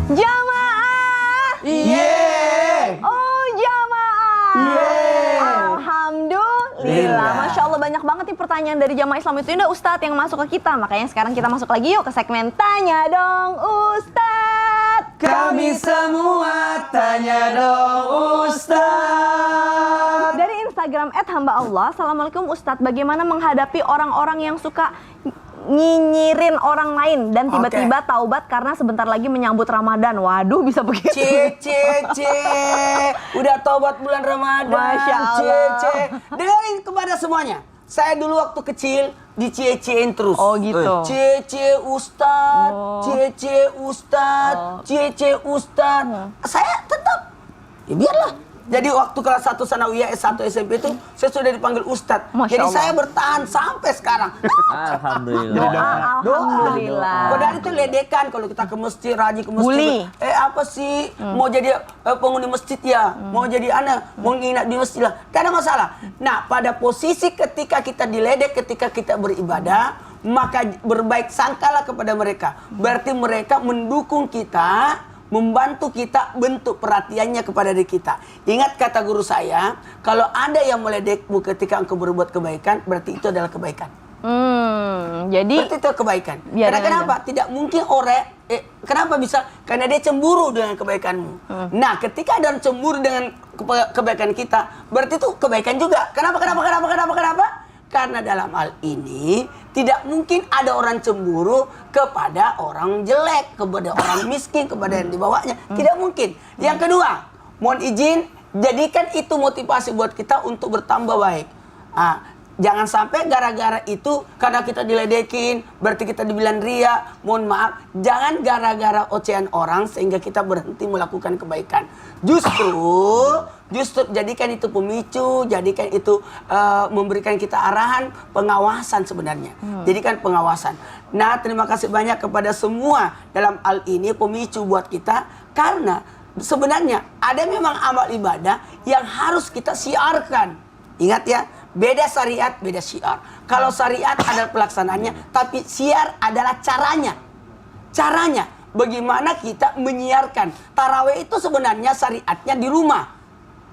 Jamaah. Yeay. Oh jamaah. Yeay. Alhamdulillah. Masya Allah banyak banget nih pertanyaan dari jamaah Islam itu Indah Ustadz yang masuk ke kita. Makanya sekarang kita masuk lagi yuk ke segmen Tanya Dong Ustadz. Kami semua tanya dong Ustadz. Dari Instagram @hamba_Allah. Assalamualaikum Ustadz. Bagaimana menghadapi orang-orang yang suka nyinyirin orang lain dan tiba-tiba taubat karena sebentar lagi menyambut Ramadan. Waduh, bisa begitu. Udah taubat bulan Ramadan. Masya Allah. Dengerin kepada semuanya. Saya dulu waktu kecil dicie-ciein terus. Oh gitu. Cie-cie Ustadz, cie-cie Ustadz, cie-cie Ustadz. Saya tetap, ya biarlah. Jadi waktu kelas 1 Sanawiyah, S1 SMP itu saya sudah dipanggil Ustadz. Jadi saya bertahan sampai sekarang. Alhamdulillah. Alhamdulillah. Padahal itu ledekan kalau kita ke masjid, rajin ke masjid. Bully. Apa sih? Mau jadi penghuni masjid ya? Mau jadi anak? Mau nginap di masjid lah. Tidak ada masalah. Nah, pada posisi ketika kita diledek, ketika kita beribadah, maka berbaik sangkalah kepada mereka. Berarti mereka mendukung kita, membantu kita, bentuk perhatiannya kepada diri kita. Ingat kata guru saya, kalau ada yang meledekmu ketika engkau berbuat kebaikan, berarti itu adalah kebaikan. Jadi Berarti itu kebaikan. Biar Karena kenapa? Tidak mungkin orang kenapa bisa? Karena dia cemburu dengan kebaikanmu. Nah, ketika ada orang cemburu dengan kebaikan kita, berarti itu kebaikan juga. Kenapa? Karena dalam hal ini tidak mungkin ada orang cemburu kepada orang jelek, kepada orang miskin, kepada yang dibawanya. Tidak mungkin. Yang kedua, mohon izin, jadikan itu motivasi buat kita untuk bertambah baik. Jangan sampai gara-gara itu, karena kita diledekin, berarti kita dibilang ria. Mohon maaf, jangan gara-gara ocehan orang sehingga kita berhenti melakukan kebaikan. Justru jadikan itu pemicu, jadikan itu memberikan kita arahan, pengawasan sebenarnya. Jadikan pengawasan. Nah, terima kasih banyak kepada semua dalam hal ini pemicu buat kita, karena sebenarnya ada memang amal ibadah yang harus kita siarkan. Ingat ya, beda syariat, beda syiar. Kalau syariat adalah pelaksanaannya, tapi syiar adalah caranya. Caranya, bagaimana kita menyiarkan. Tarawih itu sebenarnya syariatnya di rumah.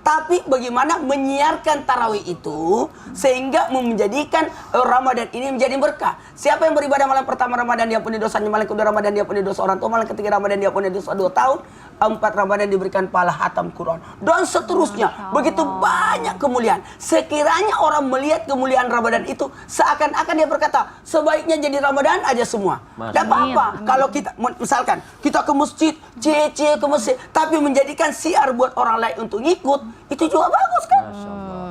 Tapi bagaimana menyiarkan tarawih itu sehingga menjadikan Ramadan ini menjadi berkah. Siapa yang beribadah malam pertama Ramadan dia punya dosanya, malam kedua Ramadan dia punya dosa orang tua, malam ketiga Ramadan dia punya dosa 2 tahun, 4 Ramadan diberikan pahala hatam Quran dan seterusnya. Begitu banyak kemuliaan. Sekiranya orang melihat kemuliaan Ramadan itu seakan-akan dia berkata sebaiknya jadi Ramadan aja semua. Tidak apa-apa kalau kita misalkan kita ke masjid, cie ke masjid, tapi menjadikan siar buat orang lain untuk ngikut, itu juga bagus kan?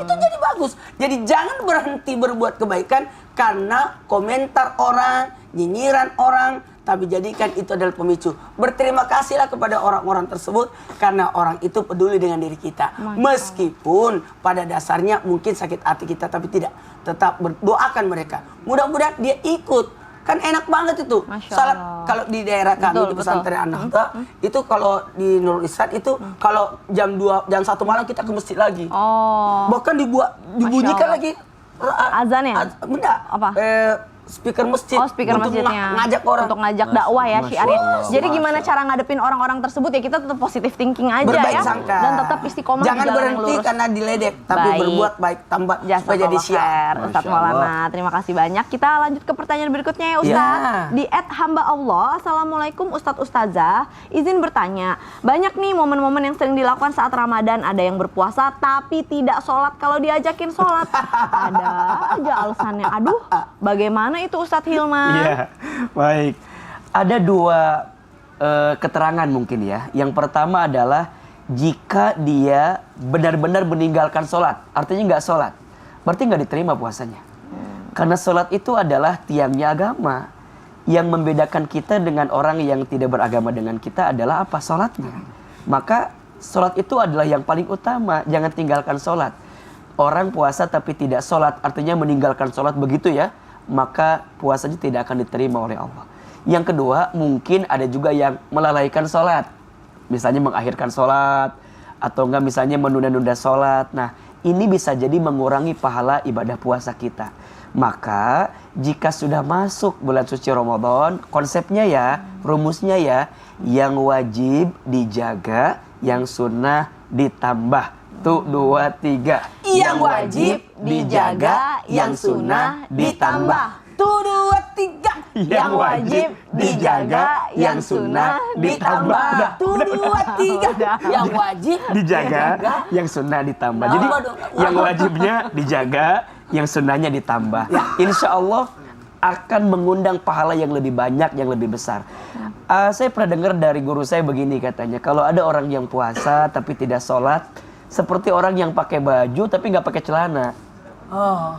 Itu jadi bagus. Jadi jangan berhenti berbuat kebaikan karena komentar orang, nyinyiran orang, tapi jadikan itu adalah pemicu. Berterima kasihlah kepada orang-orang tersebut karena orang itu peduli dengan diri kita. Meskipun pada dasarnya mungkin sakit hati kita, tapi tidak. Tetap berdoakan mereka. Mudah-mudahan dia ikut. Kan enak banget itu. Salat kalau di daerah kami di pesantren An-Nahdha itu kalau di Nurul Ihsan itu kalau jam 1 malam kita ke masjid lagi. Bahkan dibunyikan lagi azan ya? Benda. Apa? Speaker masjid. Speaker untuk masjidnya. ngajak orang. Untuk ngajak dakwah ya syiarnya. Jadi gimana cara ngadepin orang-orang tersebut ya kita tetap positive thinking aja berbaik ya. sangka. Dan tetap istiqomah Jangan di jalan yang berhenti lurus. karena diledek, tapi berbuat baik tambah supaya jadi syiar. Ustadz Maulana, terima kasih banyak. Kita lanjut ke pertanyaan berikutnya ya Ustadz. Di @hamba_Allah, Assalamualaikum Ustadz Ustazah. Izin bertanya, banyak nih momen-momen yang sering dilakukan saat Ramadan. Ada yang berpuasa tapi tidak sholat kalau diajakin sholat. Ada aja alasannya. Aduh, bagaimana itu Ustadz Hilman? Iya, baik. Ada 2 keterangan mungkin ya. Yang pertama adalah jika dia benar-benar meninggalkan sholat, artinya nggak sholat, berarti nggak diterima puasanya. Karena sholat itu adalah tiangnya agama. Yang membedakan kita dengan orang yang tidak beragama dengan kita adalah apa? Sholatnya. Maka sholat itu adalah yang paling utama. Jangan tinggalkan sholat. Orang puasa tapi tidak sholat, artinya meninggalkan sholat begitu ya, maka puasanya tidak akan diterima oleh Allah. Yang kedua, mungkin ada juga yang melalaikan sholat. Misalnya mengakhirkan sholat, atau enggak misalnya menunda-nunda sholat. Nah, ini bisa jadi mengurangi pahala ibadah puasa kita. Maka jika sudah masuk bulan suci Ramadan, konsepnya ya, rumusnya ya, yang wajib dijaga, yang sunnah ditambah. Tuh 2, 3. Yang wajib dijaga, yang sunnah ditambah. Tuh 2, 3. Yang wajib dijaga, yang sunnah ditambah. Tuh 2, 3. Yang wajib Dijaga, yang sunnah ditambah. Jadi Tambah dong. yang wajibnya dijaga, yang sunnahnya ditambah. Insya Allah akan mengundang pahala yang lebih banyak, yang lebih besar. Saya pernah dengar dari guru saya begini katanya, kalau ada orang yang puasa tapi tidak sholat, seperti orang yang pakai baju tapi nggak pakai celana. Oh.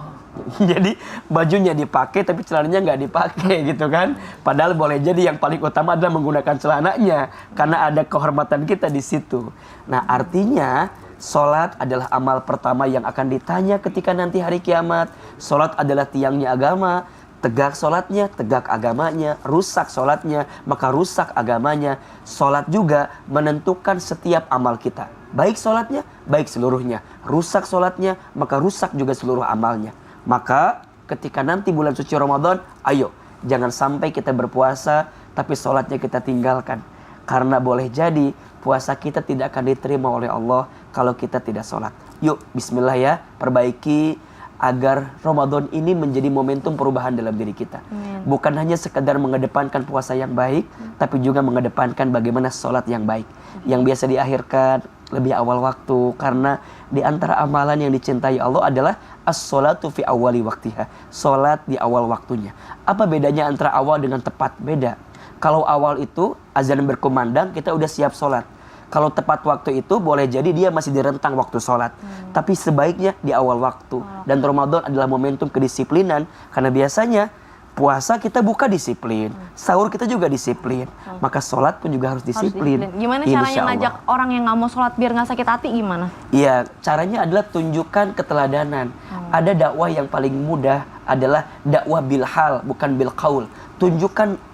Jadi bajunya dipakai tapi celananya nggak dipakai gitu kan. Padahal boleh jadi yang paling utama adalah menggunakan celananya, karena ada kehormatan kita di situ. Nah artinya sholat adalah amal pertama yang akan ditanya ketika nanti hari kiamat. Sholat adalah tiangnya agama. Tegak sholatnya, tegak agamanya. Rusak sholatnya, maka rusak agamanya. Sholat juga menentukan setiap amal kita. Baik sholatnya, baik seluruhnya. Rusak sholatnya, maka rusak juga seluruh amalnya. Maka ketika nanti bulan suci Ramadan, ayo jangan sampai kita berpuasa tapi sholatnya kita tinggalkan. Karena boleh jadi puasa kita tidak akan diterima oleh Allah kalau kita tidak sholat. Yuk bismillah ya, perbaiki agar Ramadan ini menjadi momentum perubahan dalam diri kita. Bukan hanya sekedar mengedepankan puasa yang baik, tapi juga mengedepankan bagaimana sholat yang baik. Yang biasa diakhirkan lebih awal waktu, karena di antara amalan yang dicintai Allah adalah as-sholatu fi awali waktiha. Sholat di awal waktunya. Apa bedanya antara awal dengan tepat? Beda. Kalau awal itu azan berkumandang, kita udah siap sholat. Kalau tepat waktu itu boleh jadi dia masih di rentang waktu sholat. Tapi sebaiknya di awal waktu. Dan Ramadan adalah momentum kedisiplinan. Karena biasanya puasa kita buka disiplin, sahur kita juga disiplin. Maka sholat pun juga harus disiplin. Gimana caranya ngajak orang yang nggak mau sholat biar nggak sakit hati gimana? Iya, caranya adalah tunjukkan keteladanan. Ada dakwah yang paling mudah adalah dakwah bil hal, bukan bil qaul. Tunjukkan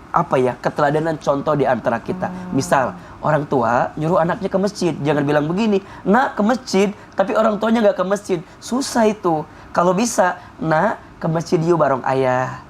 keteladanan contoh di antara kita. Misal, orang tua nyuruh anaknya ke masjid, jangan bilang begini, nak ke masjid, tapi orang tuanya nggak ke masjid. Susah itu. Kalau bisa, nak ke masjid yuk bareng ayah.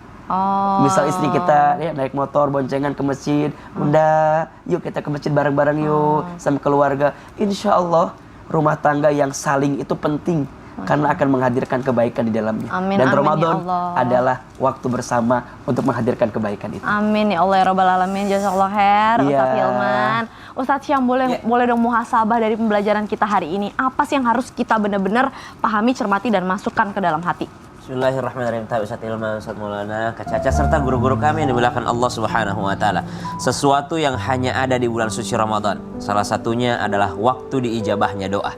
Misal istri kita ya, naik motor boncengan ke masjid, bunda, yuk kita ke masjid bareng-bareng yuk sama keluarga. Insya Allah rumah tangga yang saling itu penting. Karena akan menghadirkan kebaikan di dalamnya. Amin, dan amin, Ramadan ya Allah. adalah waktu bersama untuk menghadirkan kebaikan itu. Amin ya Allah ya Rabbal Alamin. Jazakallah khair Ustadz Hilman. Ustadz Syam, boleh dong muhasabah dari pembelajaran kita hari ini. Apa sih yang harus kita benar-benar pahami, cermati dan masukkan ke dalam hati? Bismillahirrahmanirrahim. Ustadz Hilman, Ustadz Maulana, Kak Caca serta guru-guru kami yang dimuliakan Allah Subhanahu wa taala. Sesuatu yang hanya ada di bulan suci Ramadan. Salah satunya adalah waktu diijabahnya doa.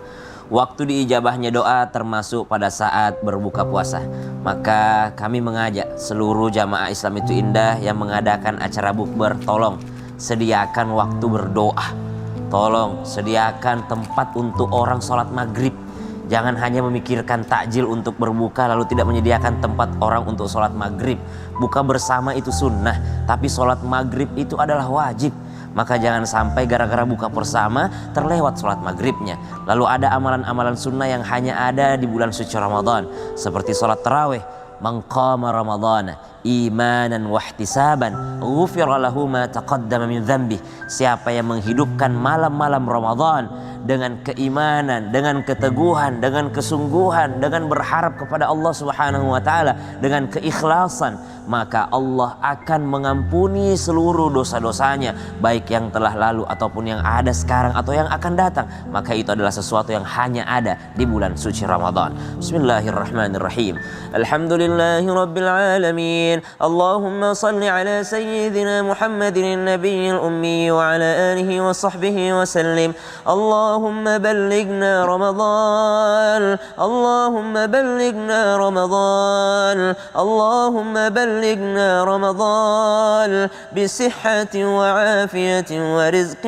Waktu diijabahnya doa termasuk pada saat berbuka puasa. Maka kami mengajak seluruh jamaah Islam itu indah yang mengadakan acara bukber, tolong sediakan waktu berdoa. Tolong sediakan tempat untuk orang sholat maghrib. Jangan hanya memikirkan takjil untuk berbuka lalu tidak menyediakan tempat orang untuk sholat maghrib. Buka bersama itu sunnah, tapi sholat maghrib itu adalah wajib. Maka jangan sampai gara-gara buka bersama terlewat sholat maghribnya. Lalu ada amalan-amalan sunnah yang hanya ada di bulan suci Ramadan, seperti sholat tarawih. Man qama Ramadana imanan wahtisaban ghufira lahu ma taqaddama min dzambi. Siapa yang menghidupkan malam-malam Ramadan dengan keimanan, dengan keteguhan, dengan kesungguhan, dengan berharap kepada Allah Subhanahu wa taala, dengan keikhlasan, maka Allah akan mengampuni seluruh dosa-dosanya, baik yang telah lalu ataupun yang ada sekarang atau yang akan datang. Maka itu adalah sesuatu yang hanya ada di bulan suci Ramadan. Bismillahirrahmanirrahim. Alhamdulillahirabbil alamin. Allahumma salli ala sayyidina Muhammadin nabiyil ummi wa ala alihi wa sahbihi wa sallim. Allahumma ballighna Ramadan. Allahumma ballighna Ramadan. Allahumma ballighna بلغنا رمضان بصحة وعافية ورزق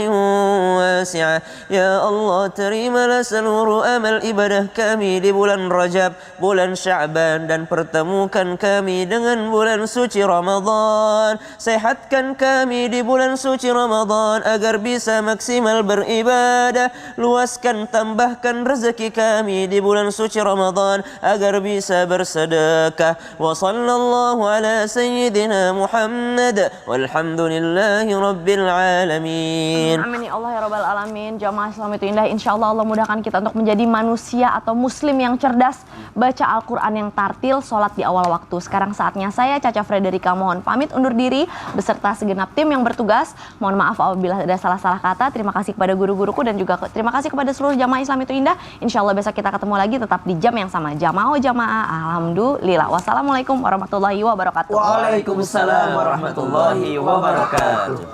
واسع. Ya Allah, terimalah seluruh amal ibadah kami di bulan Rajab, bulan Sya'ban, dan pertemukan kami dengan bulan suci Ramadan. Sehatkan kami di bulan suci Ramadan agar bisa maksimal beribadah. Luaskan, tambahkan rezeki kami di bulan suci Ramadan agar bisa bersedekah. Wa sallallahu ala sayyidina Muhammad walhamdulillahi rabbil alamin. Amin ya Allah ya rabbal alamin. Jamaah Islam itu indah. Insya Allah Allah mudahkan kita untuk menjadi manusia atau muslim yang cerdas, baca Al-Quran yang tartil, sholat di awal waktu. Sekarang saatnya saya Caca Frederika mohon pamit undur diri beserta segenap tim yang bertugas. Mohon maaf apabila ada salah-salah kata. Terima kasih kepada guru-guruku dan juga terima kasih kepada seluruh jamaah Islam itu indah. Insya Allah besok kita ketemu lagi tetap di jam yang sama. Jamaah. Alhamdulillah. Wassalamualaikum warahmatullahi wabarakatuh. Waalaikumsalam warahmatullahi wabarakatuh.